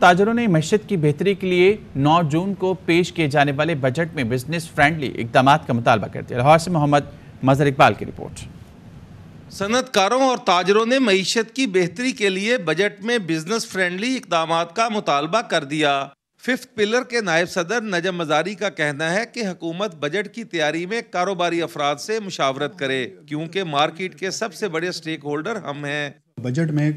تاجروں نے معیشت کی بہتری کے لیے 9 جون کو پیش کیے جانے والے بجٹ میں بزنس فرینڈلی اقدامات کا مطالبہ کر دیا۔ لاہور سے محمد مظہر اقبال کی رپورٹ۔ صنعت کاروں اور تاجروں نے معیشت کی بہتری کے لیے بجٹ میں بزنس فرینڈلی اقدامات کا مطالبہ کر دیا۔ ففتھ پلر کے نائب صدر نجم مزاری کا کہنا ہے کہ حکومت بجٹ کی تیاری میں کاروباری افراد سے مشاورت کرے کیونکہ مارکیٹ کے سب سے بڑے سٹیک ہولڈر ہم ہیں۔ بجٹ میں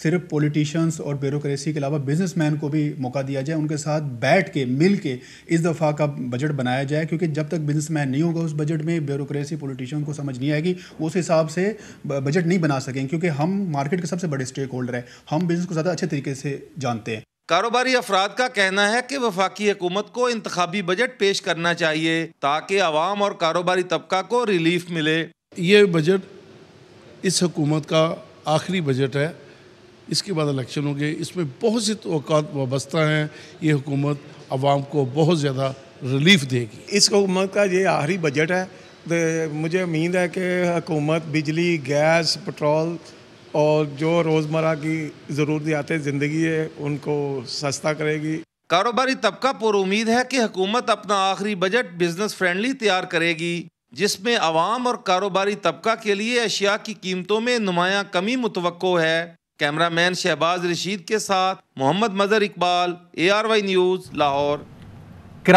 صرف پولیٹیشینز اور بیوروکریسی کے علاوہ بزنس مین کو بھی موقع دیا جائے، ان کے ساتھ بیٹھ کے مل کے اس دفعہ کا بجٹ بنایا جائے، کیونکہ جب تک بزنس مین نہیں ہوگا اس بجٹ میں بیوروکریسی پولیٹیشین کو سمجھ نہیں آئے گی، وہ اس حساب سے بجٹ نہیں بنا سکیں، کیونکہ ہم مارکیٹ کے سب سے بڑے سٹیک ہولڈر ہیں، ہم بزنس کو زیادہ اچھے طریقے سے جانتے ہیں۔ کاروباری افراد کا کہنا ہے کہ وفاقی حکومت کو انتخابی بجٹ پیش کرنا چاہیے تاکہ عوام اور کاروباری طبقہ کو ریلیف ملے۔ یہ بجٹ اس حکومت کا آخری بجٹ ہے، اس کے بعد الیکشن ہوں گے، اس میں بہت سی توقعات وابستہ ہیں، یہ حکومت عوام کو بہت زیادہ ریلیف دے گی۔ اس حکومت کا یہ آخری بجٹ ہے، مجھے امید ہے کہ حکومت بجلی، گیس، پٹرول اور جو روزمرہ کی ضروریات زندگی ہے ان کو سستا کرے گی۔ کاروباری طبقہ پر امید ہے کہ حکومت اپنا آخری بجٹ بزنس فرینڈلی تیار کرے گی جس میں عوام اور کاروباری طبقہ کے لیے اشیاء کی قیمتوں میں نمایاں کمی متوقع ہے۔ کیمرہ مین شہباز رشید کے ساتھ محمد مظہر اقبال، ARY نیوز، لاہور۔